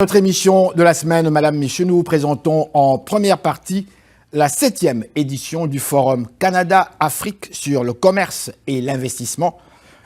Notre émission de la semaine, Madame, Messieurs, nous vous présentons en première partie la 7e édition du Forum Canada-Afrique sur le commerce et l'investissement.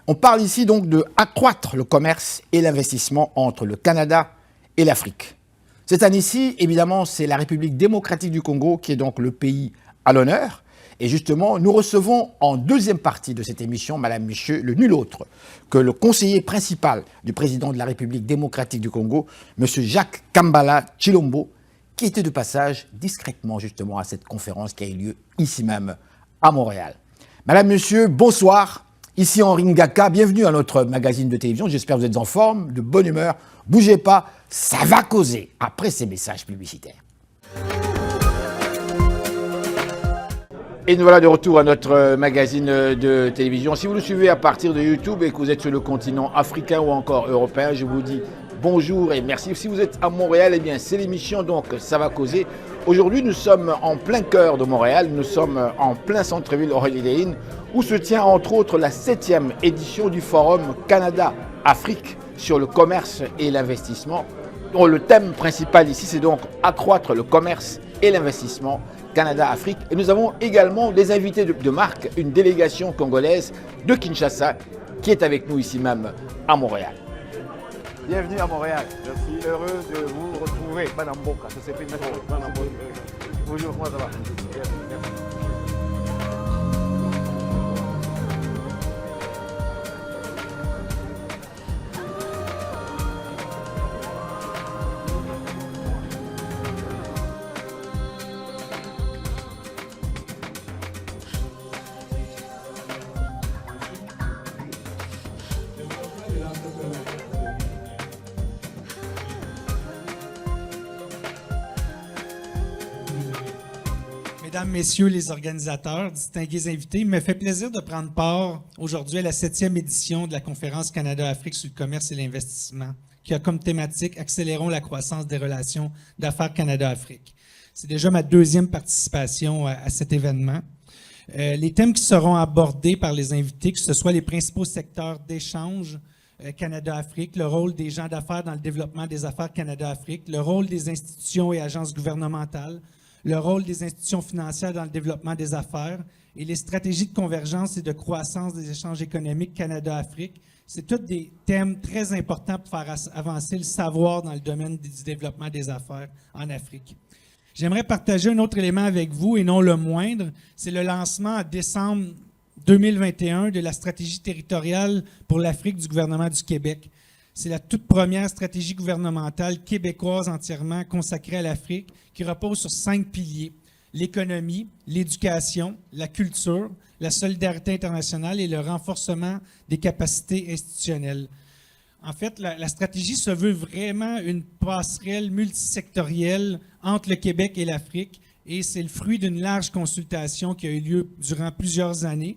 On parle ici donc de accroître le commerce et l'investissement entre le Canada et l'Afrique. Cette année-ci, évidemment, c'est la République démocratique du Congo qui est donc le pays à l'honneur. Et justement, nous recevons en deuxième partie de cette émission, Madame, Messieurs, le nul autre que le conseiller principal du président de la République démocratique du Congo, M. Jacques Kambala Tshilombo, qui était de passage discrètement justement à cette conférence qui a eu lieu ici même à Montréal. Madame, Monsieur, bonsoir. Ici Henri Ngaka, bienvenue à notre magazine de télévision. J'espère que vous êtes en forme, de bonne humeur. Bougez pas, ça va causer après ces messages publicitaires. Et nous voilà de retour à notre magazine de télévision. Si vous nous suivez à partir de YouTube et que vous êtes sur le continent africain ou encore européen, je vous dis bonjour et merci. Si vous êtes à Montréal, eh bien c'est l'émission donc Ça va causer. Aujourd'hui, nous sommes en plein cœur de Montréal, nous sommes en plein centre-ville Holiday Inn, où se tient entre autres la 7e édition du Forum Canada-Afrique sur le commerce et l'investissement. Le thème principal ici, c'est donc accroître le commerce et l'investissement Canada-Afrique. Et nous avons également des invités de marque, une délégation congolaise de Kinshasa qui est avec nous ici même à Montréal. Bienvenue à Montréal. Je suis heureux de vous retrouver. Banamboka, ça s'appelle Banamboka. Bonjour, comment ça va? Merci. Mesdames, Messieurs les organisateurs, distingués invités, il me fait plaisir de prendre part aujourd'hui à la 7e édition de la conférence Canada-Afrique sur le commerce et l'investissement, qui a comme thématique « Accélérons la croissance des relations d'affaires Canada-Afrique ». C'est déjà ma deuxième participation à cet événement. Les thèmes qui seront abordés par les invités, que ce soit les principaux secteurs d'échange Canada-Afrique, le rôle des gens d'affaires dans le développement des affaires Canada-Afrique, le rôle des institutions et agences gouvernementales, le rôle des institutions financières dans le développement des affaires et les stratégies de convergence et de croissance des échanges économiques Canada-Afrique. C'est tous des thèmes très importants pour faire avancer le savoir dans le domaine du développement des affaires en Afrique. J'aimerais partager un autre élément avec vous, et non le moindre, c'est le lancement en décembre 2021 de la stratégie territoriale pour l'Afrique du gouvernement du Québec. C'est la toute première stratégie gouvernementale québécoise entièrement consacrée à l'Afrique qui repose sur 5 piliers: l'économie, l'éducation, la culture, la solidarité internationale et le renforcement des capacités institutionnelles. En fait, la stratégie se veut vraiment une passerelle multisectorielle entre le Québec et l'Afrique, et c'est le fruit d'une large consultation qui a eu lieu durant plusieurs années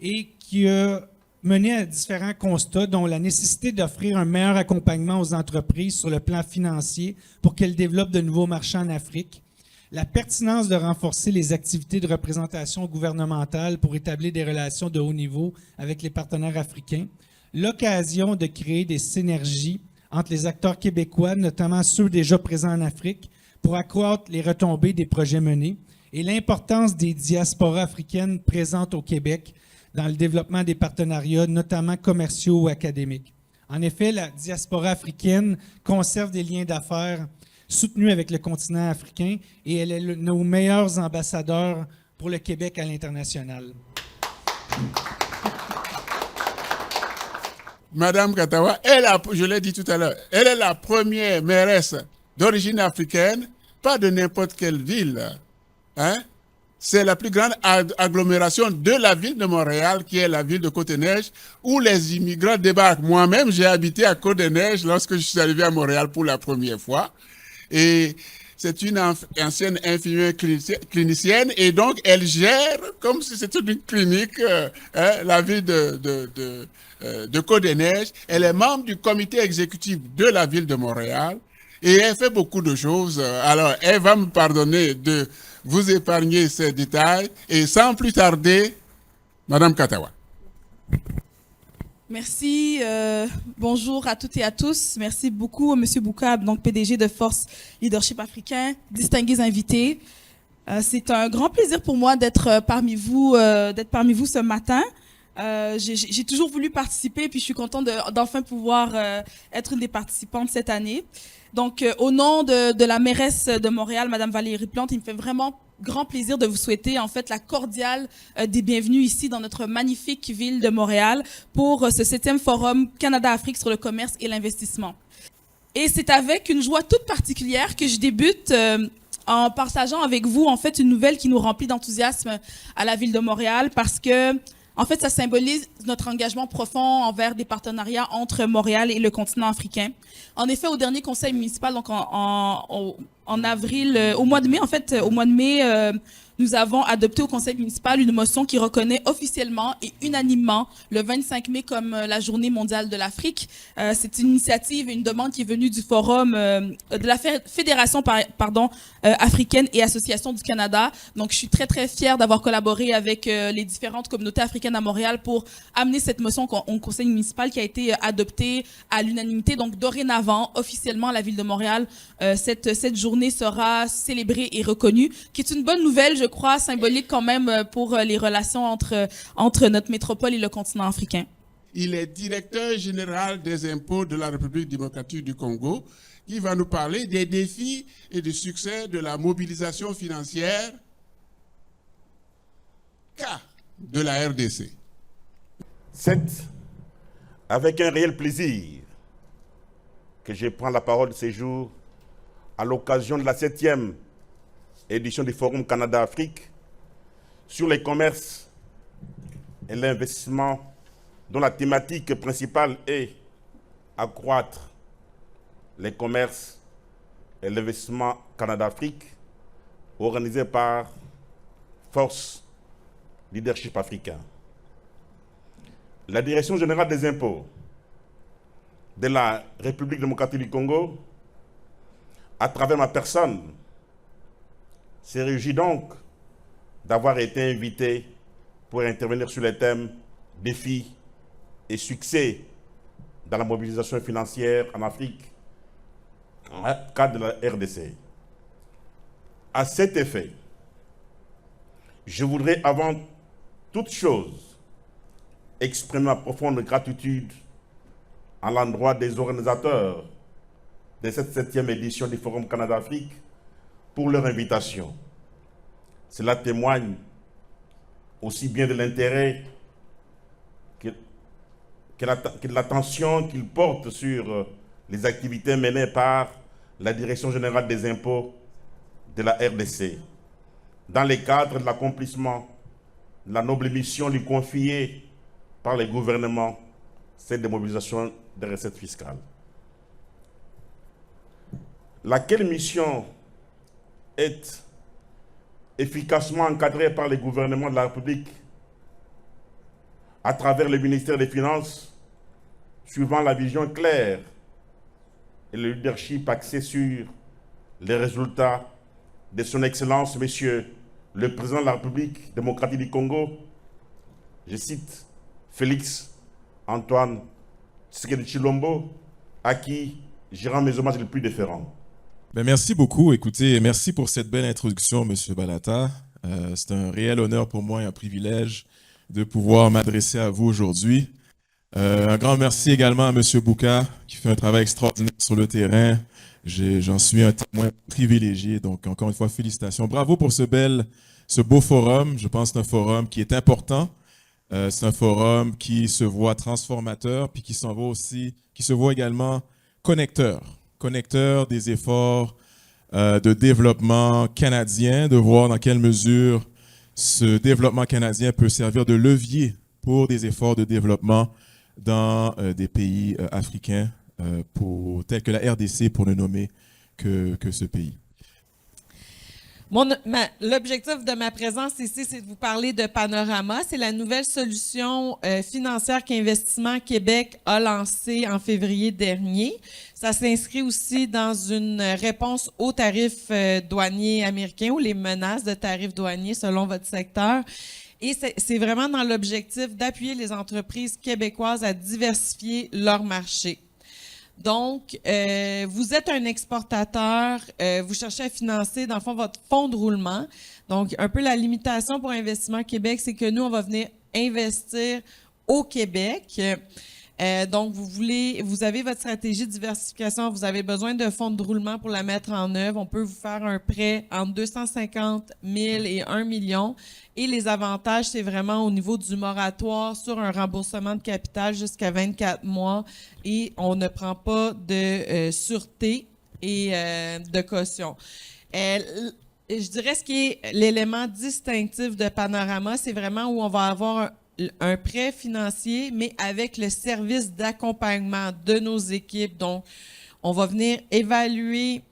et qui a mené à différents constats, dont la nécessité d'offrir un meilleur accompagnement aux entreprises sur le plan financier pour qu'elles développent de nouveaux marchés en Afrique, la pertinence de renforcer les activités de représentation gouvernementale pour établir des relations de haut niveau avec les partenaires africains, l'occasion de créer des synergies entre les acteurs québécois, notamment ceux déjà présents en Afrique, pour accroître les retombées des projets menés, et l'importance des diasporas africaines présentes au Québec dans le développement des partenariats, notamment commerciaux ou académiques. En effet, la diaspora africaine conserve des liens d'affaires soutenus avec le continent africain et elle est nos meilleurs ambassadeurs pour le Québec à l'international. Madame Katawa, je l'ai dit tout à l'heure, elle est la première mairesse d'origine africaine, pas de n'importe quelle ville, hein? C'est la plus grande agglomération de la ville de Montréal, qui est la ville de Côte-des-Neiges, où les immigrants débarquent. Moi-même, j'ai habité à Côte-des-Neiges lorsque je suis arrivé à Montréal pour la première fois. Et c'est une ancienne infirmière clinicienne, et donc elle gère, comme si c'était une clinique, la ville de Côte-des-Neiges. Elle est membre du comité exécutif de la ville de Montréal, et elle fait beaucoup de choses. Alors, elle va me pardonner de vous épargner ces détails, et sans plus tarder, Madame Katawa. Merci. Bonjour à toutes et à tous. Merci beaucoup, M. Bouka, donc PDG de Force Leadership Africain, distingués invités. C'est un grand plaisir pour moi d'être parmi vous ce matin. J'ai toujours voulu participer, puis je suis contente d'enfin pouvoir être une des participantes cette année. Donc, au nom de la mairesse de Montréal, Madame Valérie Plante, il me fait vraiment grand plaisir de vous souhaiter en fait la cordiale des bienvenus ici dans notre magnifique ville de Montréal pour ce 7e forum Canada-Afrique sur le commerce et l'investissement. Et c'est avec une joie toute particulière que je débute en partageant avec vous en fait une nouvelle qui nous remplit d'enthousiasme à la ville de Montréal parce que en fait, ça symbolise notre engagement profond envers des partenariats entre Montréal et le continent africain. En effet, au dernier conseil municipal, donc en avril, au mois de mai, nous avons adopté au conseil municipal une motion qui reconnaît officiellement et unanimement le 25 mai comme la journée mondiale de l'Afrique. C'est une initiative et une demande qui est venue du forum de la Fédération africaine et Association du Canada. Donc, je suis très, très fière d'avoir collaboré avec les différentes communautés africaines à Montréal pour amener cette motion au conseil municipal qui a été adoptée à l'unanimité. Donc, dorénavant, officiellement, à la ville de Montréal, cette journée sera célébrée et reconnue, qui est une bonne nouvelle, je crois, symbolique quand même pour les relations entre notre métropole et le continent africain. Il est directeur général des impôts de la République démocratique du Congo, qui va nous parler des défis et du succès de la mobilisation financière de la RDC. C'est avec un réel plaisir que je prends la parole ce jour à l'occasion de la 7e édition du Forum Canada-Afrique sur les commerces et l'investissement, dont la thématique principale est accroître les commerces et l'investissement Canada-Afrique, organisé par Force Leadership Africain. La Direction générale des impôts de la République démocratique du Congo, à travers ma personne, se réjouit donc d'avoir été invité pour intervenir sur les thèmes défis et succès dans la mobilisation financière en Afrique, dans le cadre de la RDC. À cet effet, je voudrais avant toute chose exprimer ma profonde gratitude à l'endroit des organisateurs de cette 7e édition du Forum Canada-Afrique pour leur invitation. Cela témoigne aussi bien de l'intérêt que de l'attention qu'ils portent sur les activités menées par la Direction générale des impôts de la RDC, dans le cadre de l'accomplissement de la noble mission lui confiée par les gouvernements, celle de mobilisation des recettes fiscales. Laquelle mission est efficacement encadrée par les gouvernements de la République à travers le ministère des Finances, suivant la vision claire et le leadership axé sur les résultats de son Excellence, Monsieur le Président de la République démocratique du Congo, je cite Félix Antoine Tshisekedi Tshilombo, à qui je rends mes hommages les plus déférents. Merci beaucoup. Écoutez, merci pour cette belle introduction, Monsieur Balata. C'est un réel honneur pour moi et un privilège de pouvoir m'adresser à vous aujourd'hui. Un grand merci également à Monsieur Bouka, qui fait un travail extraordinaire sur le terrain. J'en suis un témoin privilégié. Donc, encore une fois, félicitations. Bravo pour ce beau forum. Je pense que c'est un forum qui est important. C'est un forum qui se voit transformateur, puis qui se voit également connecteur des efforts de développement canadien, de voir dans quelle mesure ce développement canadien peut servir de levier pour des efforts de développement dans des pays africains tels que la RDC, pour ne nommer que ce pays. L'objectif de ma présence ici, c'est de vous parler de Panorama. C'est la nouvelle solution financière qu'Investissement Québec a lancée en février dernier. Ça s'inscrit aussi dans une réponse aux tarifs douaniers américains ou les menaces de tarifs douaniers selon votre secteur. Et c'est vraiment dans l'objectif d'appuyer les entreprises québécoises à diversifier leur marché. Donc, vous êtes un exportateur, vous cherchez à financer, dans le fond, votre fonds de roulement. Donc, un peu la limitation pour Investissement Québec, c'est que nous, on va venir investir au Québec. Donc, vous avez votre stratégie de diversification, vous avez besoin de fonds de roulement pour la mettre en œuvre. On peut vous faire un prêt entre 250 000 et 1 million. Et les avantages, c'est vraiment au niveau du moratoire sur un remboursement de capital jusqu'à 24 mois. Et on ne prend pas de sûreté et de caution. Je dirais ce qui est l'élément distinctif de Panorama, c'est vraiment où on va avoir un prêt financier, mais avec le service d'accompagnement de nos équipes. Donc, on va venir évaluer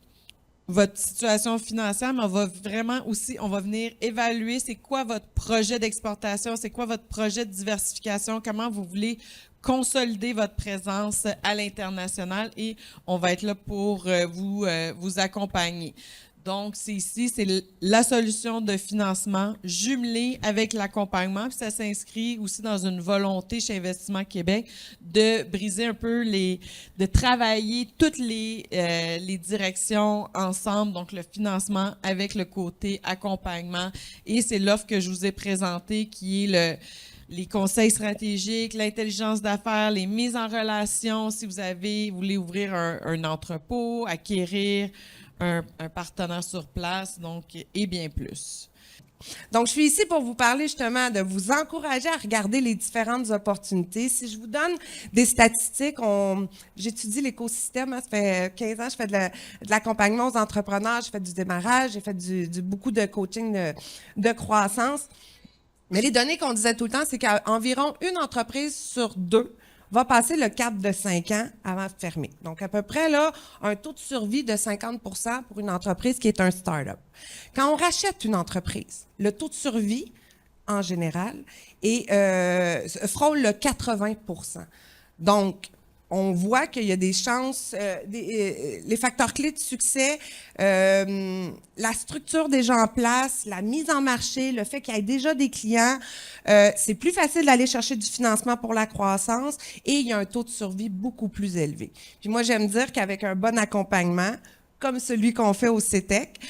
votre situation financière, mais on va venir évaluer c'est quoi votre projet d'exportation, c'est quoi votre projet de diversification, comment vous voulez consolider votre présence à l'international et on va être là pour vous accompagner. Donc, c'est la solution de financement jumelée avec l'accompagnement. Puis ça s'inscrit aussi dans une volonté chez Investissement Québec de briser un peu de travailler toutes les directions ensemble. Donc, le financement avec le côté accompagnement. Et c'est l'offre que je vous ai présentée qui est les conseils stratégiques, l'intelligence d'affaires, les mises en relation, si vous voulez ouvrir un entrepôt, acquérir un partenaire sur place, donc, et bien plus. Donc, je suis ici pour vous parler justement de vous encourager à regarder les différentes opportunités. Si je vous donne des statistiques, j'étudie l'écosystème, hein, ça fait 15 ans, je fais de l'accompagnement aux entrepreneurs, je fais du démarrage, j'ai fait beaucoup de coaching de croissance. Mais les données qu'on disait tout le temps, c'est qu'environ une entreprise sur 2 va passer le cap de 5 ans avant de fermer. Donc, à peu près, là, un taux de survie de 50 pour une entreprise qui est un start-up. Quand on rachète une entreprise, le taux de survie, en général, frôle le 80 %. Donc, on voit qu'il y a des chances, les facteurs clés de succès, la structure déjà en place, la mise en marché, le fait qu'il y ait déjà des clients, c'est plus facile d'aller chercher du financement pour la croissance et il y a un taux de survie beaucoup plus élevé. Puis moi, j'aime dire qu'avec un bon accompagnement, comme celui qu'on fait au CETEC,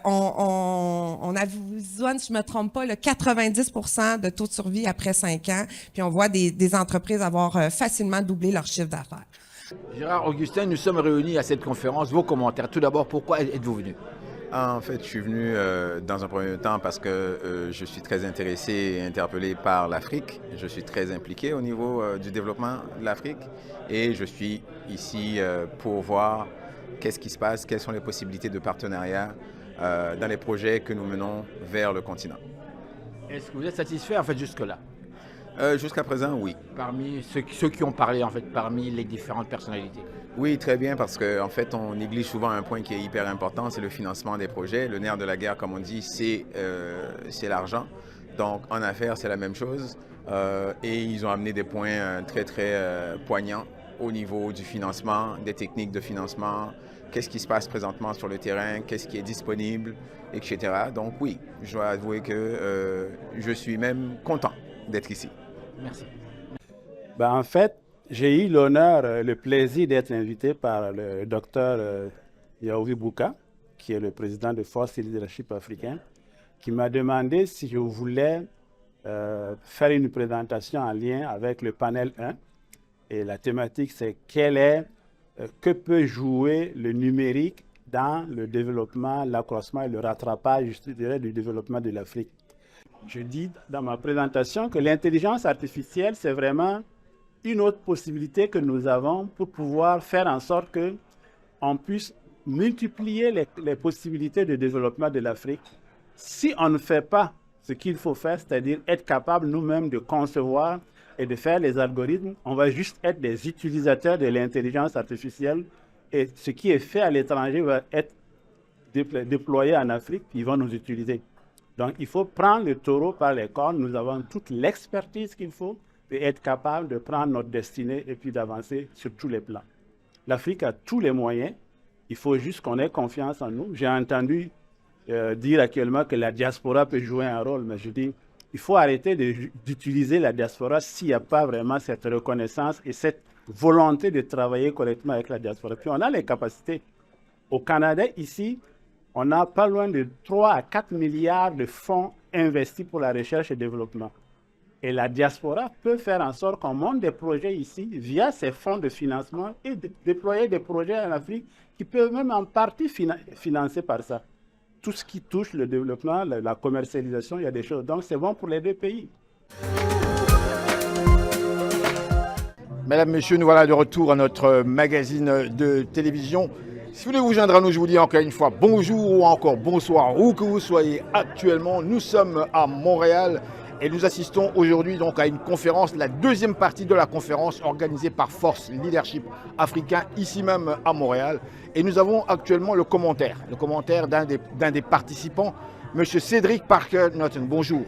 on avoisine, si je ne me trompe pas, le 90 % de taux de survie après 5 ans. Puis on voit des entreprises avoir facilement doublé leur chiffre d'affaires. Gérard Augustin, nous sommes réunis à cette conférence. Vos commentaires. Tout d'abord, pourquoi êtes-vous venu? En fait, je suis venu dans un premier temps parce que je suis très intéressé et interpellé par l'Afrique. Je suis très impliqué au niveau du développement de l'Afrique et je suis ici pour voir qu'est-ce qui se passe, quelles sont les possibilités de partenariat dans les projets que nous menons vers le continent. Est-ce que vous êtes satisfait en fait jusque-là? Jusqu'à présent, oui. Parmi ceux qui ont parlé en fait, parmi les différentes personnalités? Oui, très bien, parce qu'en fait, on néglige souvent un point qui est hyper important, c'est le financement des projets. Le nerf de la guerre, comme on dit, c'est l'argent. Donc, en affaires, c'est la même chose. Et ils ont amené des points très, très poignants au niveau du financement, des techniques de financement, qu'est-ce qui se passe présentement sur le terrain, qu'est-ce qui est disponible, etc. Donc oui, je dois avouer que je suis même content d'être ici. Merci. En fait, j'ai eu l'honneur, le plaisir d'être invité par le docteur Yaouri Bouka, qui est le président de Force et Leadership africain, qui m'a demandé si je voulais faire une présentation en lien avec le panel 1. Et la thématique, c'est que peut jouer le numérique dans le développement, l'accroissement et le rattrapage, je dirais, du développement de l'Afrique. Je dis dans ma présentation que l'intelligence artificielle, c'est vraiment une autre possibilité que nous avons pour pouvoir faire en sorte qu'on puisse multiplier les possibilités de développement de l'Afrique. Si on ne fait pas ce qu'il faut faire, c'est-à-dire être capable nous-mêmes de concevoir et de faire les algorithmes, on va juste être des utilisateurs de l'intelligence artificielle et ce qui est fait à l'étranger va être déployé en Afrique, ils vont nous utiliser. Donc, il faut prendre le taureau par les cornes, nous avons toute l'expertise qu'il faut et être capable de prendre notre destinée et puis d'avancer sur tous les plans. L'Afrique a tous les moyens, il faut juste qu'on ait confiance en nous. J'ai entendu dire actuellement que la diaspora peut jouer un rôle, mais je dis, il faut arrêter d'utiliser la diaspora s'il n'y a pas vraiment cette reconnaissance et cette volonté de travailler correctement avec la diaspora. Puis on a les capacités. Au Canada, ici, on a pas loin de 3 à 4 milliards de fonds investis pour la recherche et développement. Et la diaspora peut faire en sorte qu'on monte des projets ici via ces fonds de financement et déployer des projets en Afrique qui peuvent même en partie financer par ça. Tout ce qui touche le développement, la commercialisation, il y a des choses. Donc c'est bon pour les deux pays. Mesdames, Messieurs, nous voilà de retour à notre magazine de télévision. Si vous voulez vous joindre à nous, je vous dis encore une fois bonjour ou encore bonsoir, où que vous soyez actuellement. Nous sommes à Montréal et nous assistons aujourd'hui donc à une conférence, la deuxième partie de la conférence organisée par Force Leadership Africain, ici même à Montréal. Et nous avons actuellement le commentaire d'un des participants, M. Cédric Parker-Norton. Bonjour.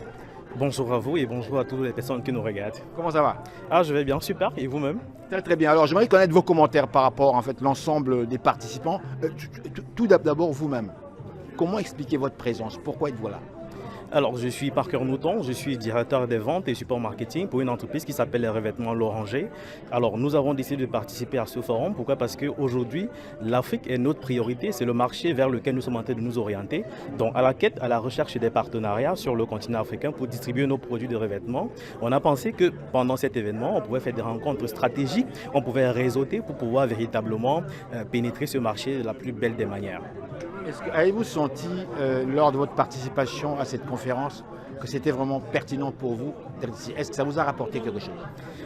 Bonjour à vous et bonjour à toutes les personnes qui nous regardent. Comment ça va? Ah, je vais bien, super. Et vous-même? Très très bien. Alors j'aimerais connaître vos commentaires par rapport en fait l'ensemble des participants. Tout d'abord vous-même. Comment expliquer votre présence? Pourquoi êtes-vous là? Alors, je suis Parker Norton, je suis directeur des ventes et support marketing pour une entreprise qui s'appelle les Revêtements Loranger. Alors, nous avons décidé de participer à ce forum. Pourquoi? Parce qu'aujourd'hui, l'Afrique est notre priorité, c'est le marché vers lequel nous sommes en train de nous orienter. Donc, à la quête, à la recherche des partenariats sur le continent africain pour distribuer nos produits de revêtement, on a pensé que pendant cet événement, on pouvait faire des rencontres stratégiques, on pouvait réseauter pour pouvoir véritablement pénétrer ce marché de la plus belle des manières. Avez-vous senti lors de votre participation à cette conférence que c'était vraiment pertinent pour vous? Est-ce que ça vous a rapporté quelque chose?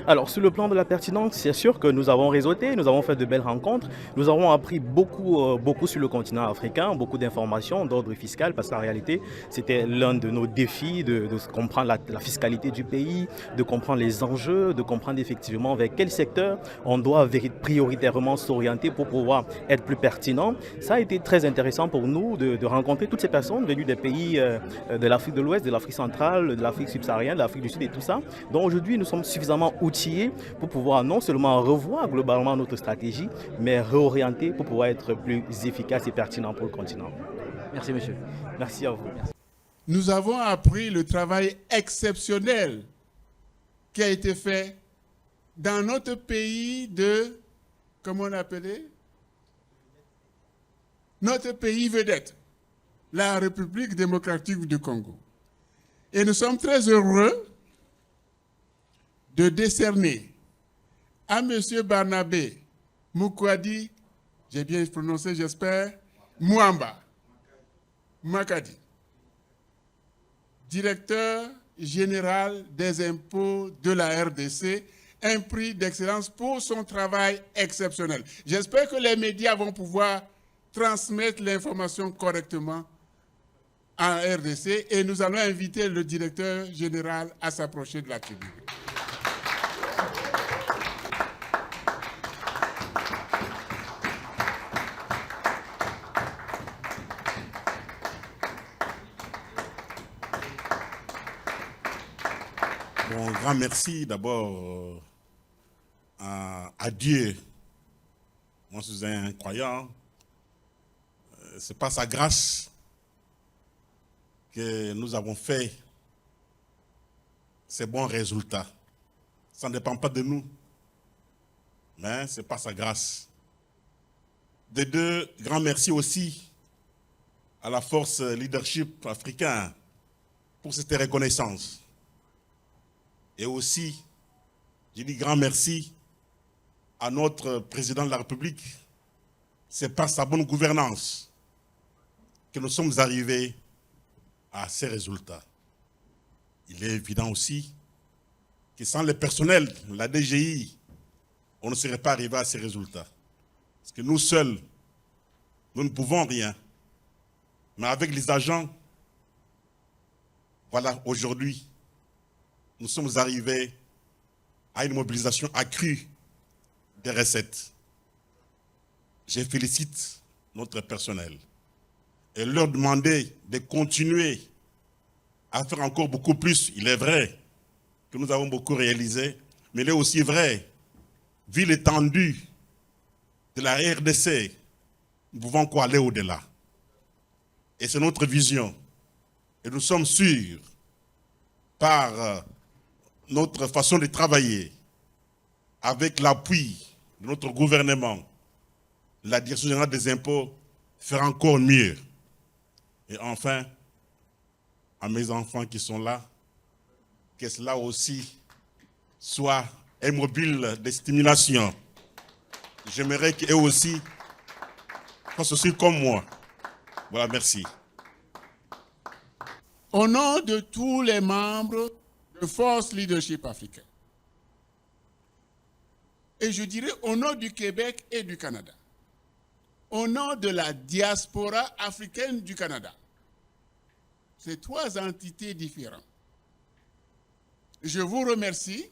Alors, sur le plan de la pertinence, c'est sûr que nous avons réseauté, nous avons fait de belles rencontres, nous avons appris beaucoup sur le continent africain, beaucoup d'informations d'ordre fiscal, parce qu'en réalité, c'était l'un de nos défis de comprendre la fiscalité du pays, de comprendre les enjeux, de comprendre effectivement vers quel secteur on doit prioritairement s'orienter pour pouvoir être plus pertinent. Ça a été très intéressant pour nous de rencontrer toutes ces personnes venues des pays de l'Afrique de l'Ouest, de l'Afrique centrale, de l'Afrique subsaharienne, de l'Afrique du Sud et tout ça. Donc aujourd'hui, nous sommes suffisamment outillés pour pouvoir non seulement revoir globalement notre stratégie, mais réorienter pour pouvoir être plus efficace et pertinent pour le continent. Merci monsieur. Merci à vous. Nous avons appris le travail exceptionnel qui a été fait dans notre pays de, comment on appelait? Notre pays vedette, la République démocratique du Congo. Et nous sommes très heureux de décerner à M. Barnabé Mukwadi, j'ai bien prononcé, j'espère, Mwamba Makadi, directeur général des impôts de la RDC, un prix d'excellence pour son travail exceptionnel. J'espère que les médias vont pouvoir transmettre l'information correctement en RDC et nous allons inviter le directeur général à s'approcher de la tribune. Bon, grand merci d'abord à Dieu. Moi, je suis un croyant. C'est par sa grâce que nous avons fait ces bons résultats. Ça ne dépend pas de nous, mais c'est par sa grâce. De deux, grand merci aussi à la Force Leadership Africain pour cette reconnaissance. Et aussi, je dis grand merci à notre président de la République. C'est par sa bonne gouvernance que nous sommes arrivés à ces résultats. Il est évident aussi que sans le personnel, la DGI, on ne serait pas arrivé à ces résultats. Parce que nous seuls, nous ne pouvons rien. Mais avec les agents, voilà, aujourd'hui, nous sommes arrivés à une mobilisation accrue des recettes. Je félicite notre personnel et leur demander de continuer à faire encore beaucoup plus. Il est vrai que nous avons beaucoup réalisé, mais il est aussi vrai, vu l'étendue de la RDC, nous pouvons encore aller au-delà. Et c'est notre vision. Et nous sommes sûrs par notre façon de travailler, avec l'appui de notre gouvernement, la Direction générale des impôts fera encore mieux. Et enfin, à mes enfants qui sont là, que cela aussi soit un mobile de stimulation. J'aimerais qu'eux aussi fassent aussi comme moi. Voilà, merci. Au nom de tous les membres de Force Leadership Africain, et je dirais au nom du Québec et du Canada, au nom de la diaspora africaine du Canada, ces trois entités différentes, je vous remercie.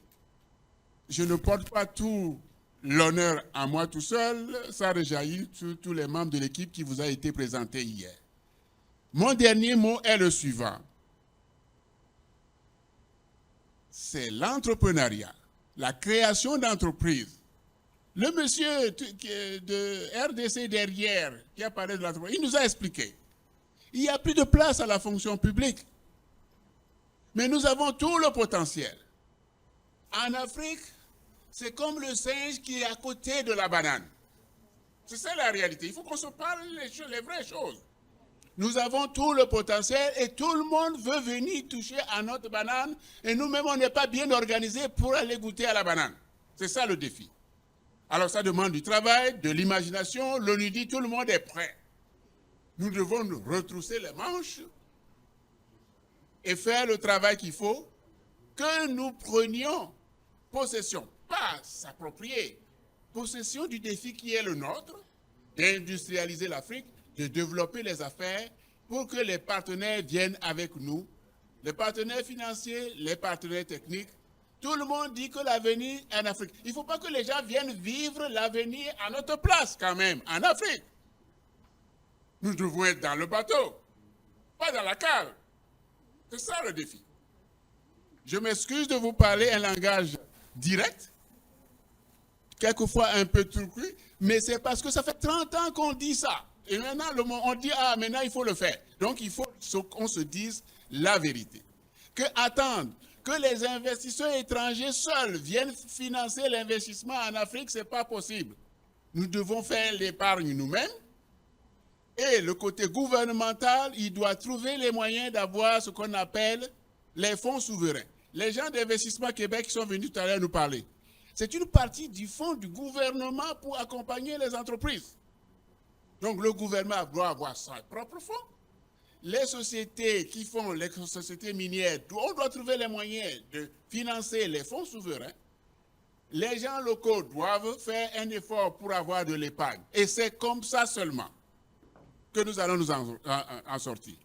Je ne porte pas tout l'honneur à moi tout seul, ça rejaillit sur tous les membres de l'équipe qui vous a été présenté hier. Mon dernier mot est le suivant. C'est l'entrepreneuriat, la création d'entreprises. Le monsieur de RDC derrière, qui a parlé de l'entreprise, il nous a expliqué. Il n'y a plus de place à la fonction publique. Mais nous avons tout le potentiel. En Afrique, c'est comme le singe qui est à côté de la banane. C'est ça la réalité. Il faut qu'on se parle les vraies choses. Nous avons tout le potentiel et tout le monde veut venir toucher à notre banane et nous-mêmes, on n'est pas bien organisés pour aller goûter à la banane. C'est ça le défi. Alors ça demande du travail, de l'imagination. L'ONU dit tout le monde est prêt. Nous devons nous retrousser les manches et faire le travail qu'il faut, que nous prenions possession, pas s'approprier, possession du défi qui est le nôtre, d'industrialiser l'Afrique, de développer les affaires pour que les partenaires viennent avec nous, les partenaires financiers, les partenaires techniques. Tout le monde dit que l'avenir est en Afrique. Il ne faut pas que les gens viennent vivre l'avenir à notre place quand même, en Afrique. Nous devons être dans le bateau, pas dans la cale. C'est ça le défi. Je m'excuse de vous parler un langage direct, quelquefois un peu truqué, mais c'est parce que ça fait 30 ans qu'on dit ça. Et maintenant, on dit, ah, maintenant, il faut le faire. Donc, il faut qu'on se dise la vérité. Que attendre que les investisseurs étrangers seuls viennent financer l'investissement en Afrique, ce n'est pas possible. Nous devons faire l'épargne nous-mêmes. Et le côté gouvernemental, il doit trouver les moyens d'avoir ce qu'on appelle les fonds souverains. Les gens d'Investissement Québec qui sont venus tout à l'heure nous parler, c'est une partie du fonds du gouvernement pour accompagner les entreprises. Donc le gouvernement doit avoir son propre fonds. Les sociétés qui font les sociétés minières, on doit trouver les moyens de financer les fonds souverains. Les gens locaux doivent faire un effort pour avoir de l'épargne. Et c'est comme ça seulement que nous allons nous en sortir.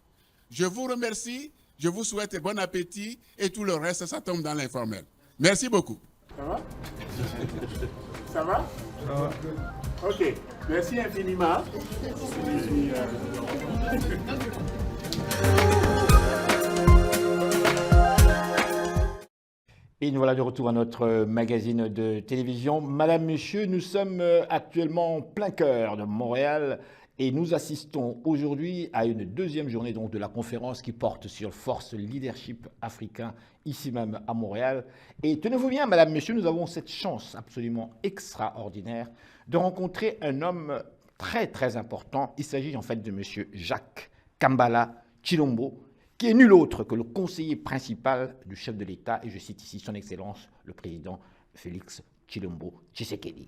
Je vous remercie, je vous souhaite bon appétit et tout le reste, ça tombe dans l'informel. Merci beaucoup. Ça va? Ça va? Ça va. Ok, merci infiniment. Et nous voilà de retour à notre magazine de télévision. Madame, Monsieur, nous sommes actuellement en plein cœur de Montréal et nous assistons aujourd'hui à une deuxième journée donc, de la conférence qui porte sur Force Leadership Africain, ici même à Montréal. Et tenez-vous bien, Madame, Monsieur, nous avons cette chance absolument extraordinaire de rencontrer un homme très, très important. Il s'agit en fait de Monsieur Jacques Kambala Tshilombo, qui est nul autre que le conseiller principal du chef de l'État, et je cite ici son Excellence, le président Félix Tshilombo Tshisekedi.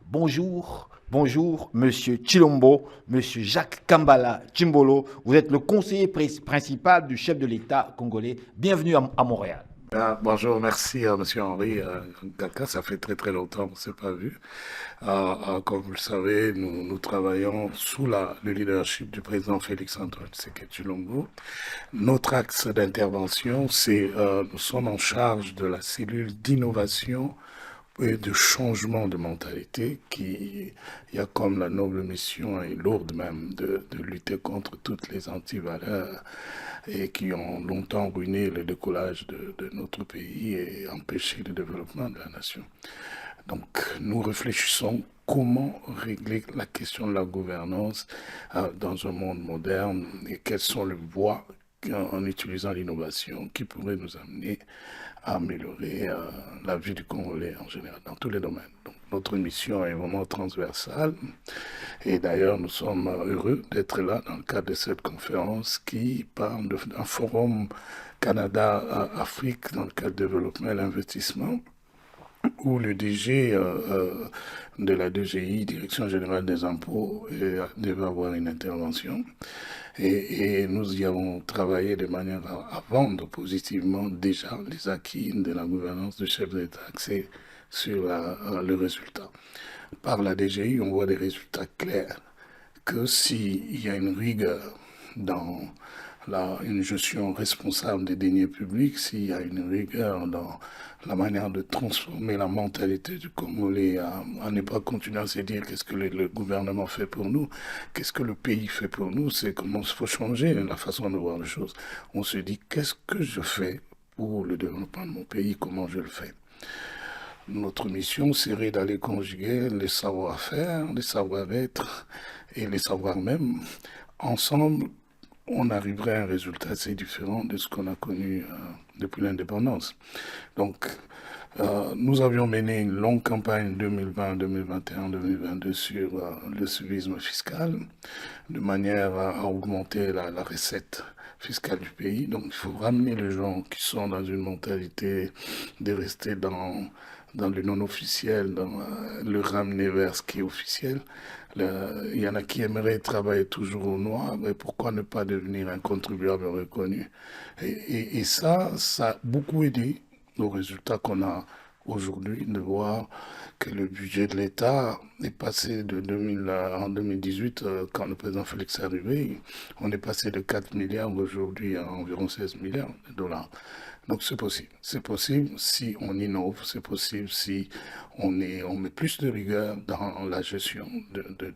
Bonjour, bonjour, Monsieur Tshilombo, Monsieur Jacques Kambala Tshilombo, vous êtes le conseiller principal du chef de l'État congolais. Bienvenue à Montréal. Bonjour, merci Monsieur Henri Gaka, ça fait très très longtemps qu'on ne s'est pas vu. Comme vous le savez, nous travaillons sous le leadership du président Félix-Antoine Tshisekedi Tshilombo. Notre axe d'intervention, c'est nous sommes en charge de la cellule d'innovation et de changement de mentalité qui a comme la noble mission et lourde même de lutter contre toutes les antivaleurs et qui ont longtemps ruiné le décollage de notre pays et empêché le développement de la nation. Donc nous réfléchissons comment régler la question de la gouvernance dans un monde moderne et quelles sont les voies en utilisant l'innovation qui pourrait nous amener à améliorer la vie du Congolais en général, dans tous les domaines. Donc, notre mission est vraiment transversale et d'ailleurs nous sommes heureux d'être là dans le cadre de cette conférence qui parle d'un forum Canada-Afrique dans le cadre du développement et l'investissement, où le DG de la DGI, Direction Générale des Impôts, devait avoir une intervention. Et nous y avons travaillé de manière à vendre positivement déjà les acquis de la gouvernance du chef d'État axé sur le résultat. Par la DGI, on voit des résultats clairs que s'il y a une rigueur dans une gestion responsable des deniers publics, s'il y a une rigueur dans la manière de transformer la mentalité du Congolais à ne pas continuer à se dire qu'est-ce que le gouvernement fait pour nous, qu'est-ce que le pays fait pour nous, c'est comment il faut changer la façon de voir les choses. On se dit qu'est-ce que je fais pour le développement de mon pays, comment je le fais. Notre mission serait d'aller conjuguer les savoir-faire, les savoir-être et les savoir-même. Ensemble, on arriverait à un résultat assez différent de ce qu'on a connu depuis l'indépendance. Donc, nous avions mené une longue campagne 2020, 2021, 2022 sur le civisme fiscal, de manière à augmenter la recette fiscale du pays. Donc, il faut ramener les gens qui sont dans une mentalité de rester dans le non-officiel, le ramener vers ce qui est officiel. Il y en a qui aimeraient travailler toujours au noir, mais pourquoi ne pas devenir un contribuable reconnu? Et ça a beaucoup aidé aux résultats qu'on a aujourd'hui, de voir que le budget de l'État est passé en 2018, quand le président Félix est arrivé, on est passé de 4 milliards aujourd'hui à environ 16 milliards de dollars. Donc c'est possible. C'est possible si on innove, c'est possible si on met plus de rigueur dans la gestion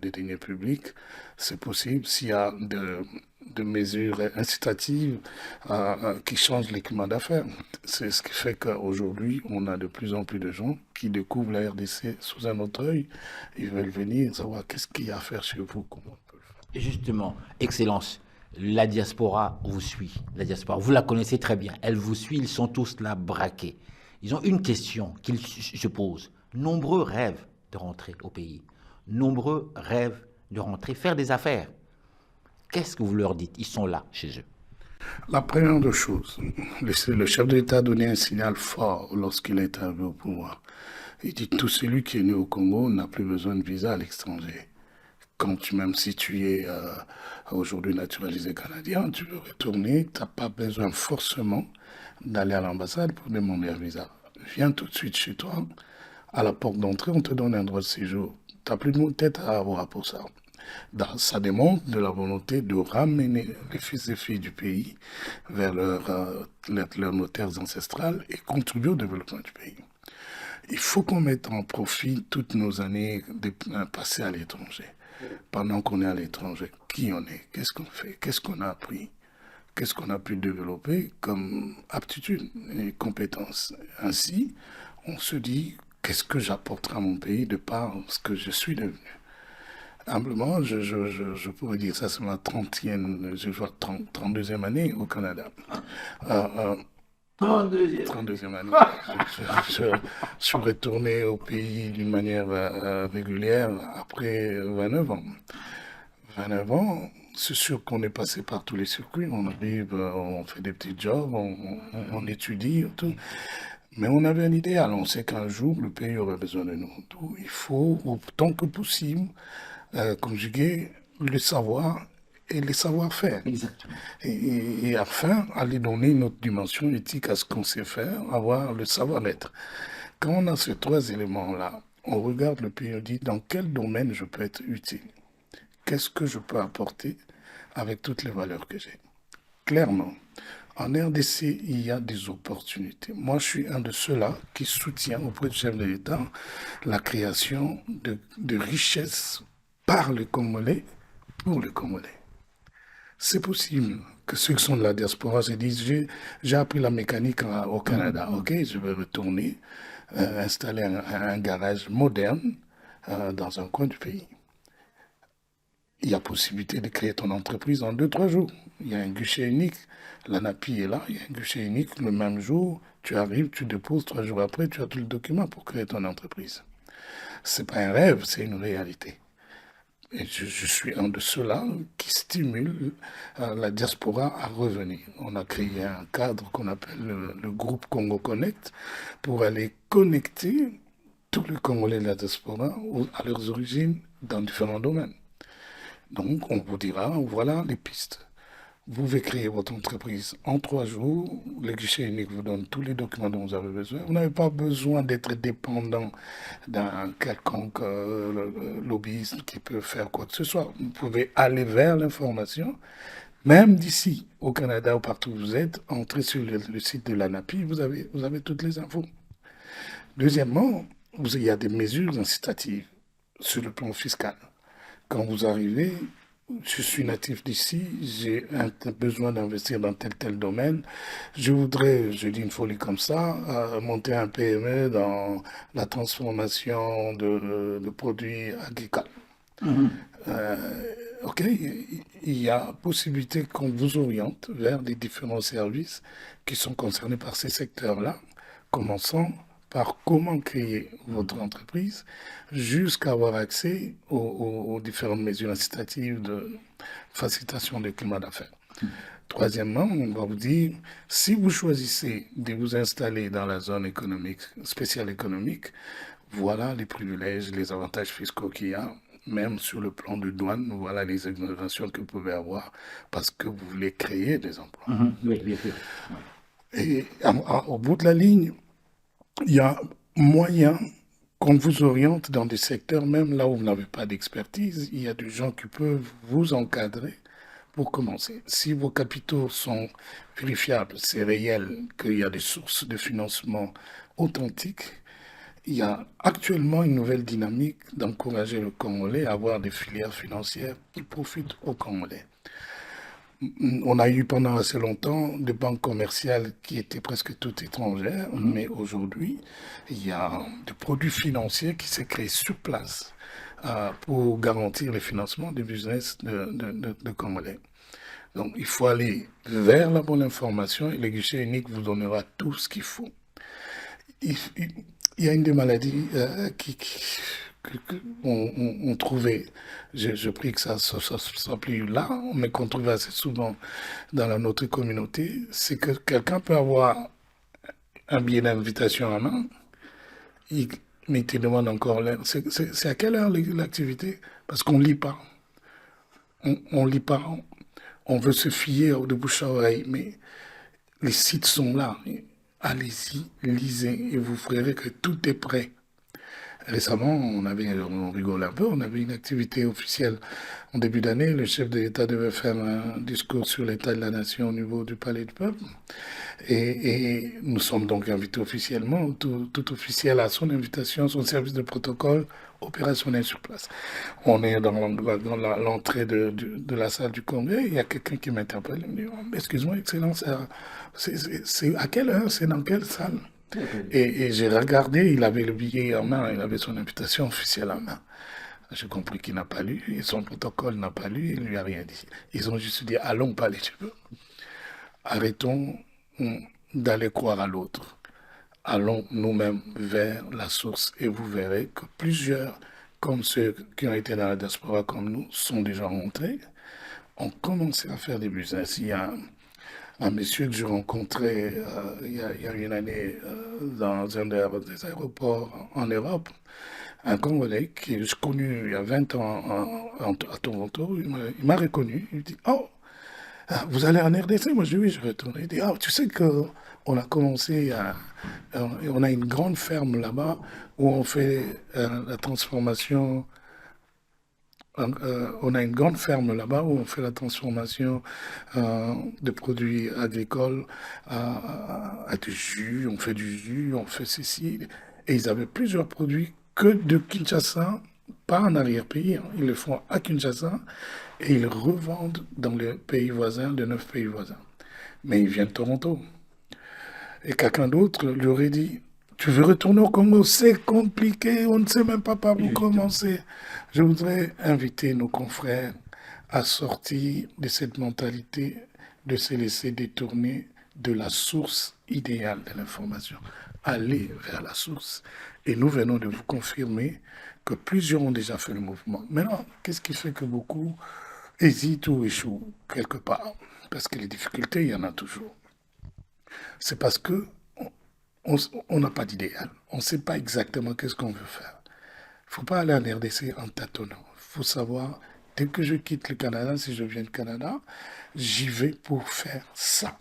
des deniers publics, c'est possible s'il y a de mesures incitatives qui changent les climats d'affaires. C'est ce qui fait qu'aujourd'hui, on a de plus en plus de gens qui découvrent la RDC sous un autre œil. Ils veulent venir savoir qu'est-ce qu'il y a à faire chez vous, comment on peut le faire. Justement, Excellence, la diaspora vous suit. La diaspora, vous la connaissez très bien. Elle vous suit, ils sont tous là braqués. Ils ont une question qu'ils se posent. Nombreux rêvent de rentrer au pays. Nombreux rêvent de rentrer faire des affaires. Qu'est-ce que vous leur dites? Ils sont là, chez eux. La première des choses, le chef de l'État a donné un signal fort lorsqu'il est arrivé au pouvoir. Il dit tout celui qui est né au Congo n'a plus besoin de visa à l'étranger. Même si tu es aujourd'hui naturalisé canadien, tu veux retourner, tu n'as pas besoin forcément d'aller à l'ambassade pour demander un visa. Viens tout de suite chez toi, à la porte d'entrée, on te donne un droit de séjour. Tu n'as plus de tête à avoir pour ça. Ça démontre de la volonté de ramener les fils et filles du pays vers leurs terres ancestrales et contribuer au développement du pays. Il faut qu'on mette en profit toutes nos années passées à l'étranger. Pendant qu'on est à l'étranger, qui on est, qu'est-ce qu'on fait, qu'est-ce qu'on a appris, qu'est-ce qu'on a pu développer comme aptitude et compétences. Ainsi, on se dit, qu'est-ce que j'apporterai à mon pays de par ce que je suis devenu. Humblement, je pourrais dire, ça c'est ma 32e année au Canada. 32e année. Je suis retourné au pays d'une manière régulière après 29 ans. 29 ans, c'est sûr qu'on est passé par tous les circuits. On arrive, on fait des petits jobs, on étudie, tout. Mais on avait un idéal. On sait qu'un jour, le pays aurait besoin de nous. Donc, il faut, autant que possible, conjuguer le savoir et les savoir-faire. Et enfin, aller donner une autre dimension éthique à ce qu'on sait faire, avoir le savoir-être. Quand on a ces trois éléments-là, on regarde le pays, on dit dans quel domaine je peux être utile. Qu'est-ce que je peux apporter avec toutes les valeurs que j'ai. Clairement, en RDC, il y a des opportunités. Moi, je suis un de ceux-là qui soutient auprès du chef de l'État la création de richesses par les Congolais pour les Congolais. C'est possible que ceux qui sont de la diaspora se disent j'ai appris la mécanique au Canada, ok, je vais retourner installer un garage moderne dans un coin du pays. il y a possibilité de créer ton entreprise en 2-3 jours. Il y a un guichet unique, l'ANAPI est là, il y a un guichet unique, le même jour, tu arrives, tu déposes, 3 jours après, tu as tout le document pour créer ton entreprise. C'est pas un rêve, c'est une réalité. Et je suis un de ceux-là qui stimule la diaspora à revenir. On a créé un cadre qu'on appelle le groupe Congo Connect pour aller connecter tous les Congolais de la diaspora à leurs origines dans différents domaines. Donc, on vous dira, voilà les pistes. Vous pouvez créer votre entreprise en 3 jours. Le guichet unique vous donne tous les documents dont vous avez besoin. Vous n'avez pas besoin d'être dépendant d'un quelconque lobbyiste qui peut faire quoi que ce soit. Vous pouvez aller vers l'information. Même d'ici, au Canada ou partout où vous êtes, entrez sur le site de l'ANAPI, vous avez toutes les infos. Deuxièmement, il y a des mesures incitatives sur le plan fiscal. Quand vous arrivez, je suis natif d'ici, j'ai besoin d'investir dans tel domaine. Je voudrais, je dis une folie comme ça, monter un PME dans la transformation de produits agricoles. Ok, il y a possibilité qu'on vous oriente vers les différents services qui sont concernés par ces secteurs-là, commençant par comment créer votre entreprise jusqu'à avoir accès aux différentes mesures incitatives de facilitation du climat d'affaires. Troisièmement, on va vous dire, si vous choisissez de vous installer dans la zone économique, spéciale économique, voilà les privilèges, les avantages fiscaux qu'il y a, même sur le plan de douane, voilà les exonérations que vous pouvez avoir parce que vous voulez créer des emplois. Oui, bien sûr. Et au bout de la ligne, il y a moyen qu'on vous oriente dans des secteurs, même là où vous n'avez pas d'expertise, il y a des gens qui peuvent vous encadrer pour commencer. Si vos capitaux sont vérifiables, c'est réel, qu'il y a des sources de financement authentiques, il y a actuellement une nouvelle dynamique d'encourager le Congolais à avoir des filières financières qui profitent aux Congolais. On a eu pendant assez longtemps des banques commerciales qui étaient presque toutes étrangères, mais aujourd'hui, il y a des produits financiers qui se créent sur place pour garantir le financement des business de Congolais. Donc, il faut aller vers la bonne information et le guichet unique vous donnera tout ce qu'il faut. Il y a une des maladies qu'on trouvait, je prie que ça ne soit plus là, mais qu'on trouve assez souvent dans notre communauté, c'est que quelqu'un peut avoir un billet d'invitation en main, mais il te demande encore l'heure. C'est à quelle heure l'activité? Parce qu'on ne lit pas. On ne lit pas. On veut se fier de bouche à oreille, mais les sites sont là. Allez-y, lisez, et vous verrez que tout est prêt. Récemment, on rigole un peu, on avait une activité officielle en début d'année. Le chef de l'État devait faire un discours sur l'état de la nation au niveau du Palais du Peuple. Et nous sommes donc invités officiellement. Tout officiel a son invitation, son service de protocole opérationnel sur place. On est dans l'entrée de la salle du congrès. Il y a quelqu'un qui m'interpelle. Il me dit, oh, excuse-moi, Excellence, c'est à quelle heure? C'est dans quelle salle? Et j'ai regardé, il avait le billet en main, il avait son invitation officielle en main. J'ai compris qu'il n'a pas lu, et son protocole n'a pas lu, il ne lui a rien dit. Ils ont juste dit, allons pas les cheveux. Arrêtons d'aller croire à l'autre. Allons nous-mêmes vers la source et vous verrez que plusieurs, comme ceux qui ont été dans la diaspora comme nous, sont déjà rentrés, ont commencé à faire des business. Il y a un monsieur que j'ai rencontré il y a une année dans un des aéroports en Europe, un Congolais que j'ai connu il y a 20 ans à Toronto. Il m'a reconnu. Il me dit, oh, vous allez en RDC? Moi, je dis, oui, je retourne. Il dit, oh, tu sais qu'on a commencé on a une grande ferme là-bas où on fait la transformation. On a une grande ferme là-bas où on fait la transformation de produits agricoles à du jus, on fait du jus, on fait ceci. Et ils avaient plusieurs produits que de Kinshasa, pas en arrière-pays. Hein. Ils le font à Kinshasa et ils revendent dans les pays voisins, les 9 pays voisins. Mais ils viennent de Toronto. Et quelqu'un d'autre lui aurait dit, tu veux retourner au Congo? C'est compliqué, on ne sait même pas par où commencer. Je voudrais inviter nos confrères à sortir de cette mentalité de se laisser détourner de la source idéale de l'information. Aller vers la source. Et nous venons de vous confirmer que plusieurs ont déjà fait le mouvement. Maintenant, qu'est-ce qui fait que beaucoup hésitent ou échouent quelque part? Parce que les difficultés, il y en a toujours. C'est parce que on n'a pas d'idéal. On ne sait pas exactement qu'est-ce qu'on veut faire. Il ne faut pas aller en RDC en tâtonnant. Il faut savoir, dès que je quitte le Canada, si je viens du Canada, j'y vais pour faire ça.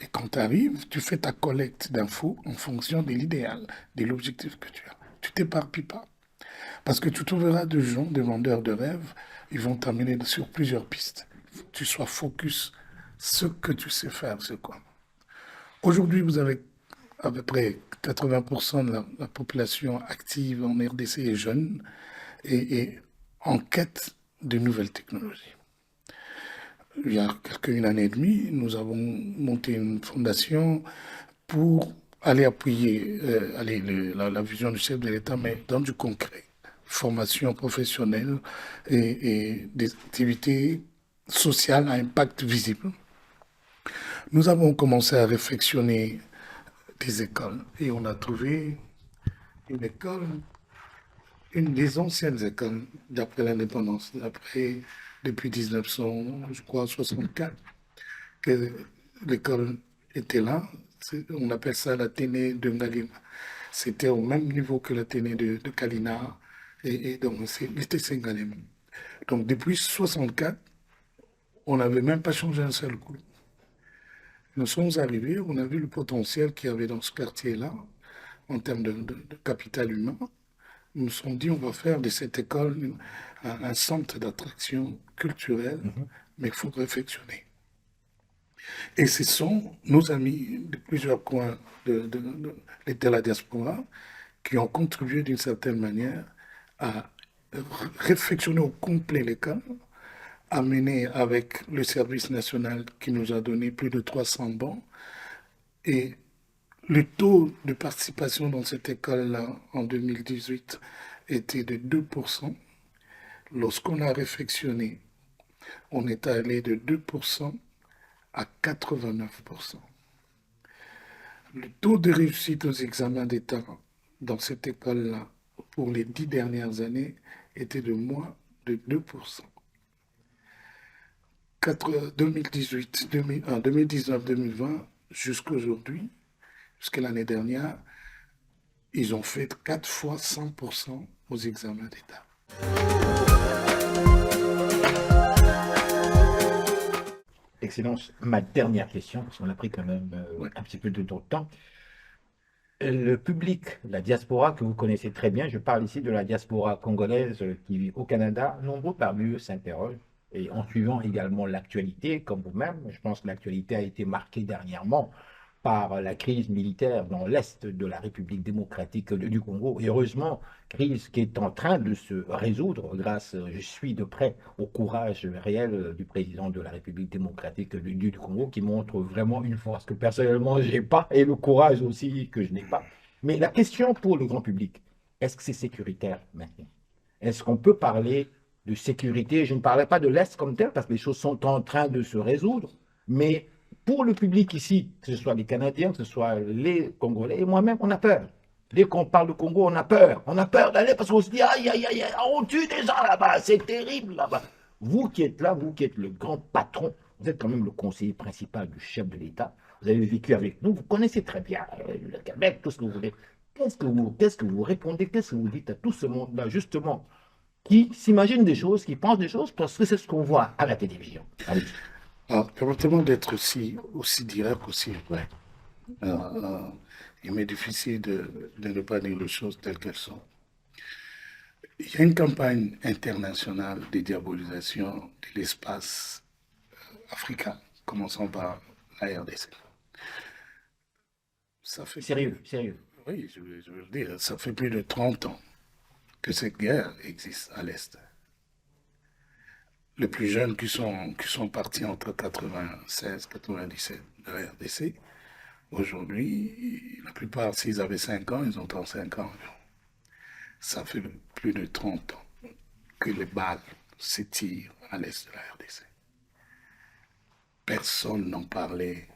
Et quand tu arrives, tu fais ta collecte d'infos en fonction de l'idéal, de l'objectif que tu as. Tu t'éparpilles pas. Parce que tu trouveras des gens, des vendeurs de rêves, ils vont t'amener sur plusieurs pistes. Il faut que tu sois focus. Ce que tu sais faire, c'est quoi? Aujourd'hui, vous avez à peu près 80% de la population active en RDC est jeune et en quête de nouvelles technologies. Il y a une année et demie, nous avons monté une fondation pour aller appuyer la vision du chef de l'État, mais dans du concret. Formation professionnelle et des activités sociales à impact visible. Nous avons commencé à réflexionner des écoles et on a trouvé une école, une des anciennes écoles d'après l'indépendance, depuis 1964, que l'école était là. On appelle ça l'Athénée de Ngalima. C'était au même niveau que l'Athénée de Kalina et donc c'était Ngalima. Donc depuis 1964, on n'avait même pas changé un seul coup. Nous sommes arrivés, on a vu le potentiel qu'il y avait dans ce quartier-là, en termes de capital humain. Nous nous sommes dit, on va faire de cette école un centre d'attraction culturelle, mais il faut réflexionner. Et ce sont nos amis de plusieurs coins de la diaspora qui ont contribué d'une certaine manière à réflexionner au complet l'école, amené avec le service national qui nous a donné plus de 300 bancs. Et le taux de participation dans cette école-là, en 2018, était de 2%. Lorsqu'on a réflexionné, on est allé de 2% à 89%. Le taux de réussite aux examens d'État dans cette école-là, pour les 10 dernières années, était de moins de 2%. 2019-2020, jusqu'aujourd'hui, jusqu'à l'année dernière, ils ont fait 4 fois 100% aux examens d'État. Excellence, ma dernière question, parce qu'on a pris quand même un petit peu de temps. Le public, la diaspora que vous connaissez très bien, je parle ici de la diaspora congolaise qui vit au Canada, nombreux parmi eux s'interrogent. Et en suivant également l'actualité, comme vous-même, je pense que l'actualité a été marquée dernièrement par la crise militaire dans l'Est de la République démocratique du Congo. Et heureusement, crise qui est en train de se résoudre grâce, je suis de près, au courage réel du président de la République démocratique du Congo, qui montre vraiment une force que personnellement je n'ai pas, et le courage aussi que je n'ai pas. Mais la question pour le grand public, est-ce que c'est sécuritaire maintenant? Est-ce qu'on peut parler de sécurité? Je ne parlais pas de l'Est comme tel, parce que les choses sont en train de se résoudre, mais pour le public ici, que ce soit les Canadiens, que ce soit les Congolais, et moi-même, on a peur. Dès qu'on parle de Congo, on a peur. On a peur d'aller parce qu'on se dit, aïe, aïe, aïe, on tue des gens là-bas, c'est terrible là-bas. Vous qui êtes là, vous qui êtes le grand patron, vous êtes quand même le conseiller principal du chef de l'État, vous avez vécu avec nous, vous connaissez très bien le Québec, tout ce que vous voulez. Qu'est-ce que vous répondez, qu'est-ce que vous dites à tout ce monde-là, justement, qui s'imagine des choses, qui pense des choses, parce que c'est ce qu'on voit à la télévision. Allez. Permettez-moi d'être aussi direct, aussi vrai. Il m'est difficile de ne pas dire les choses telles qu'elles sont. Il y a une campagne internationale de diabolisation de l'espace africain, commençons par la RDC. Ça fait sérieux. Oui, je veux le dire, ça fait plus de 30 ans que cette guerre existe à l'Est. Les plus jeunes qui sont partis entre 96 et 97 de la RDC, aujourd'hui, la plupart, s'ils avaient 5 ans, ils ont 35 ans. Ça fait plus de 30 ans que les balles s'étirent à l'est de la RDC. Personne n'en parlait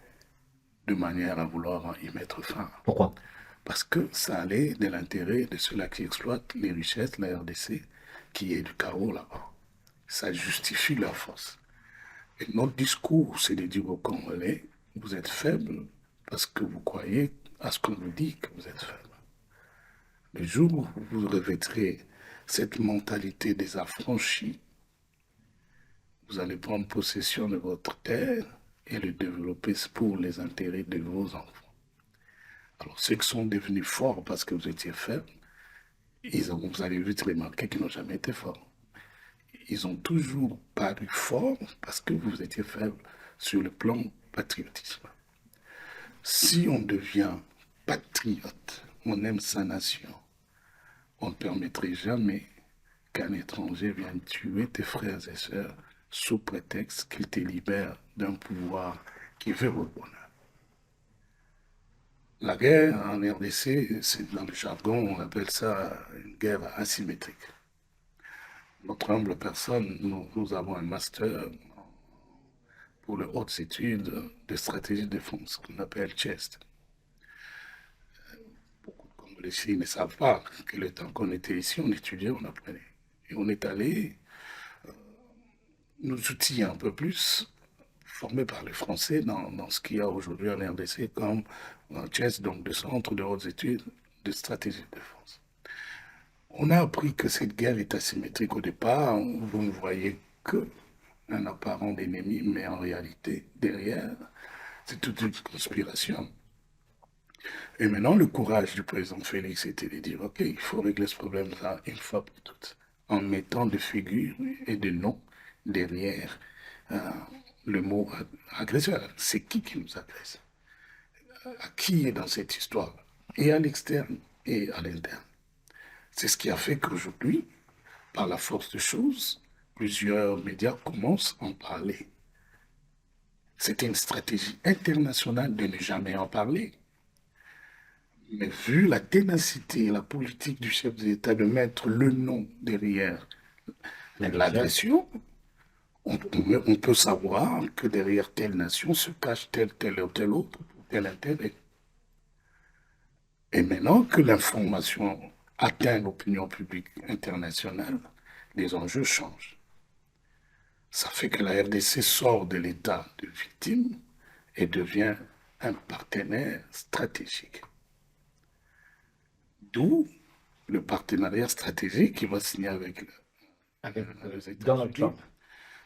de manière à vouloir y mettre fin. Pourquoi? Parce que ça allait de l'intérêt de ceux-là qui exploitent les richesses de la RDC, qui est du chaos là-bas. Ça justifie leur force. Et notre discours, c'est de dire aux Congolais, vous êtes faibles parce que vous croyez à ce qu'on vous dit que vous êtes faibles. Le jour où vous revêtrez cette mentalité des affranchis, vous allez prendre possession de votre terre et le développer pour les intérêts de vos enfants. Alors ceux qui sont devenus forts parce que vous étiez faibles, vous allez vite remarquer qu'ils n'ont jamais été forts. Ils ont toujours paru forts parce que vous étiez faibles sur le plan patriotisme. Si on devient patriote, on aime sa nation, on ne permettrait jamais qu'un étranger vienne tuer tes frères et sœurs sous prétexte qu'il te libère d'un pouvoir qui veut votre bonheur. La guerre en RDC, c'est dans le jargon, on appelle ça une guerre asymétrique. Notre humble personne, nous avons un master pour les hautes études de stratégie de défense qu'on appelle CHEST. Beaucoup de Congolais ici ne savent pas que le temps qu'on était ici, on étudiait, on apprenait. Et on est allé nous outiller un peu plus, formés par les Français dans ce qu'il y a aujourd'hui en RDC comme CHEST, donc le Centre de hautes études de stratégie de défense. On a appris que cette guerre est asymétrique au départ. Vous ne voyez qu'un apparent ennemi, mais en réalité, derrière, c'est toute une conspiration. Et maintenant, le courage du président Félix était de dire, OK, il faut régler ce problème-là une fois pour toutes, en mettant des figures et des noms derrière le mot agresseur. C'est qui nous agresse? À qui est dans cette histoire? Et à l'externe et à l'interne. C'est ce qui a fait qu'aujourd'hui, par la force des choses, plusieurs médias commencent à en parler. C'était une stratégie internationale de ne jamais en parler. Mais vu la ténacité et la politique du chef d'État de mettre le nom derrière l'agression, on peut savoir que derrière telle nation se cache tel ou tel autre, tel intérêt. Et maintenant que l'information atteint l'opinion publique internationale, les enjeux changent. Ça fait que la RDC sort de l'état de victime et devient un partenaire stratégique. D'où le partenariat stratégique qui va signer avec les États-Unis.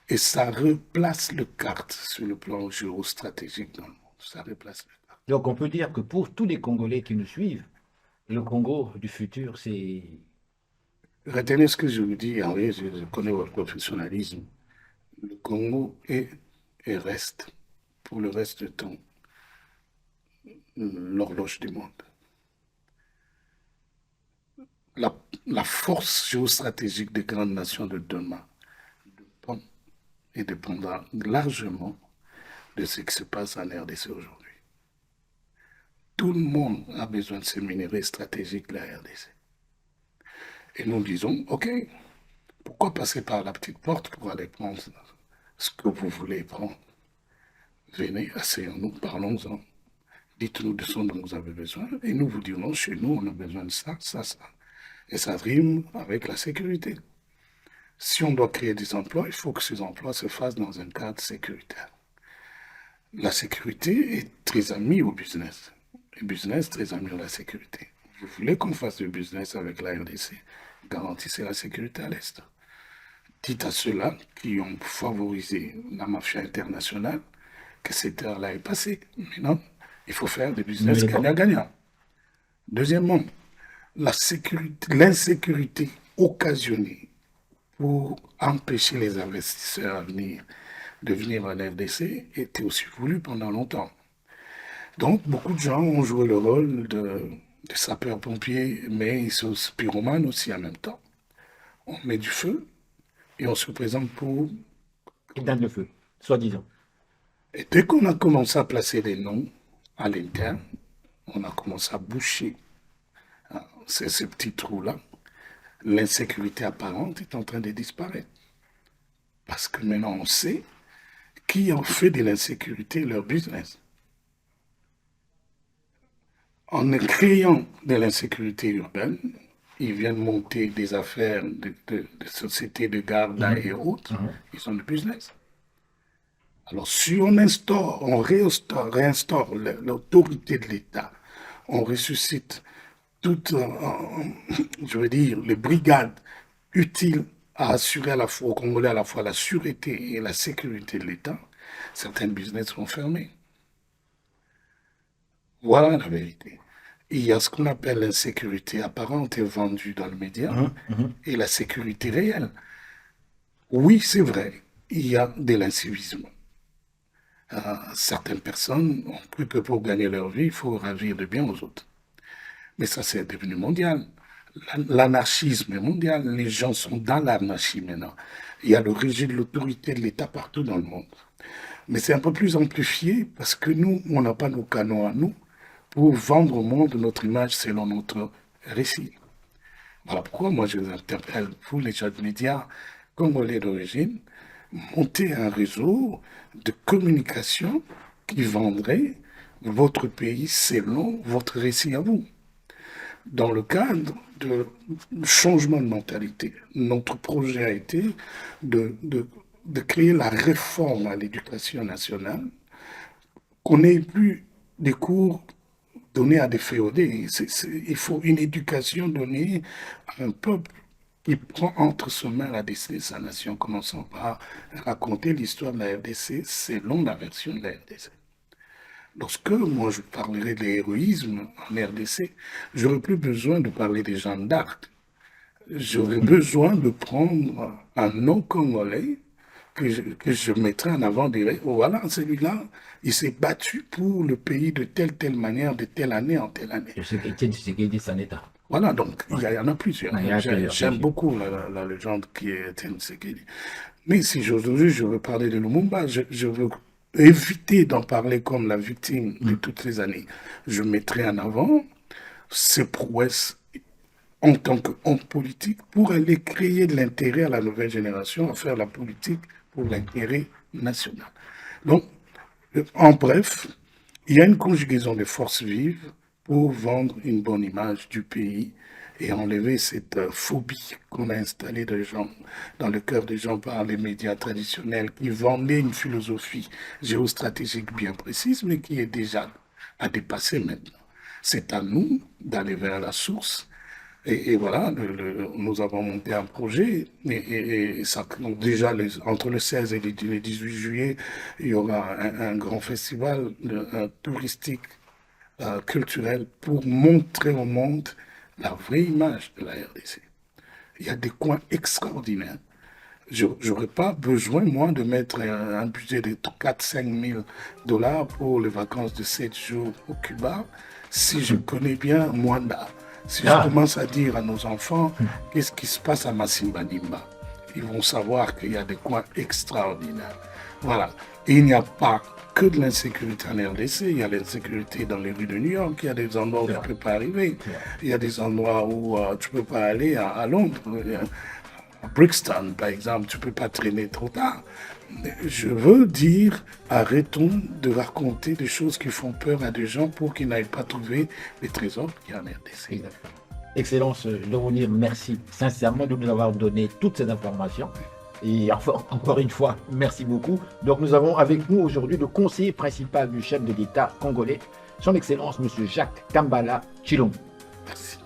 Et ça replace le carte sur le plan géostratégique dans le monde. Ça replace le carte. Donc on peut dire que pour tous les Congolais qui nous suivent, le Congo du futur, c'est... Retenez ce que je vous dis, Henri, je connais votre professionnalisme. Le Congo est et reste, pour le reste du temps, l'horloge du monde. La force géostratégique des grandes nations de demain dépendra largement de ce qui se passe en RDC aujourd'hui. Tout le monde a besoin de ces minéraux stratégiques de la RDC. Et nous disons, OK, pourquoi passer par la petite porte pour aller prendre ce que vous voulez prendre? Venez, asseyons-nous, parlons-en. Dites-nous de ce dont vous avez besoin. Et nous vous dirons, chez nous, on a besoin de ça, ça, ça. Et ça rime avec la sécurité. Si on doit créer des emplois, il faut que ces emplois se fassent dans un cadre sécuritaire. La sécurité est très amie au business. Le business est très ami à la sécurité. Vous voulez qu'on fasse du business avec la RDC, garantissez la sécurité à l'Est. Dites à ceux-là qui ont favorisé la mafia internationale que cette heure-là est passée. Mais non, il faut faire des business gagnant-gagnant. Deuxièmement, l'insécurité occasionnée pour empêcher les investisseurs à venir de venir en RDC était aussi voulue pendant longtemps. Donc, beaucoup de gens ont joué le rôle de sapeurs-pompiers, mais ils sont pyromanes aussi en même temps. On met du feu et on se présente pour... éteindre le feu, soi-disant. Et dès qu'on a commencé à placer des noms à l'interne, on a commencé à boucher ces petits trous-là. L'insécurité apparente est en train de disparaître. Parce que maintenant, on sait qui en fait de l'insécurité leur business. En créant de l'insécurité urbaine, ils viennent monter des affaires de sociétés de garde et autres. Ils ont du business. Alors, si on réinstaure l'autorité de l'État, on ressuscite toutes, les brigades utiles à assurer à la fois aux Congolais à la fois la sûreté et la sécurité de l'État, certains business seront fermés. Voilà la vérité. Il y a ce qu'on appelle l'insécurité apparente et vendue dans le média et la sécurité réelle. Oui, c'est vrai, il y a de l'incivisme. Certaines personnes ont cru que pour gagner leur vie, il faut ravir de bien aux autres. Mais ça, c'est devenu mondial. L'anarchisme est mondial. Les gens sont dans l'anarchie maintenant. Il y a le rejet de l'autorité de l'État partout dans le monde. Mais c'est un peu plus amplifié parce que nous, on n'a pas nos canons à nous pour vendre au monde notre image selon notre récit. Voilà pourquoi moi je vous interpelle, vous les gens de médias congolais d'origine, monter un réseau de communication qui vendrait votre pays selon votre récit à vous. Dans le cadre de changement de mentalité, notre projet a été de créer la réforme à l'éducation nationale, qu'on n'ait plus des cours donnés à des féodés. Il faut une éducation donnée à un peuple qui prend entre ses mains la destinée de sa nation, commençant par raconter l'histoire de la RDC selon la version de la RDC. Lorsque moi je parlerai de l'héroïsme en RDC, j'aurai plus besoin de parler des Jeanne d'Arc. J'aurai besoin de prendre un nom congolais que je mettrai en avant, dirais, oh, voilà, celui-là, il s'est battu pour le pays de telle manière, de telle année en telle année. Voilà, donc il y en a plusieurs. J'aime beaucoup la légende qui est Tshisekedi. Mais si j'ose, je veux parler de Lumumba, je veux éviter d'en parler comme la victime de toutes les années. Je mettrai en avant ses prouesses en tant qu'homme politique pour aller créer de l'intérêt à la nouvelle génération, à faire la politique pour l'intérêt national. Donc, en bref, il y a une conjugaison de forces vives pour vendre une bonne image du pays et enlever cette phobie qu'on a installée dans le cœur des gens par les médias traditionnels qui vendaient une philosophie géostratégique bien précise, mais qui est déjà à dépasser maintenant. C'est à nous d'aller vers la source. Et voilà, nous avons monté un projet, et ça, donc déjà entre le 16 et le 18 juillet, il y aura un grand festival touristique, culturel, pour montrer au monde la vraie image de la RDC. Il y a des coins extraordinaires. Je n'aurais pas besoin, moi, de mettre un budget de 4-5 000 $ pour les vacances de 7 jours au Cuba, si je connais bien Mwanda. Si je commence à dire à nos enfants qu'est-ce qui se passe à Masimba-Nimba, ils vont savoir qu'il y a des coins extraordinaires. Voilà. Et il n'y a pas que de l'insécurité en RDC, il y a l'insécurité dans les rues de New York, il y a des endroits où tu ne peux pas arriver, il y a des endroits où tu ne peux pas aller à Londres, à Brixton par exemple, tu ne peux pas traîner trop tard. Je veux dire, arrêtons de raconter des choses qui font peur à des gens pour qu'ils n'aillent pas trouver les trésors qu'il y a en RDC. Excellence, je dois vous dire merci sincèrement de nous avoir donné toutes ces informations. Et encore une fois, merci beaucoup. Donc nous avons avec nous aujourd'hui le conseiller principal du chef de l'État congolais, son Excellence M. Jacques Kambala Tshilombo. Merci.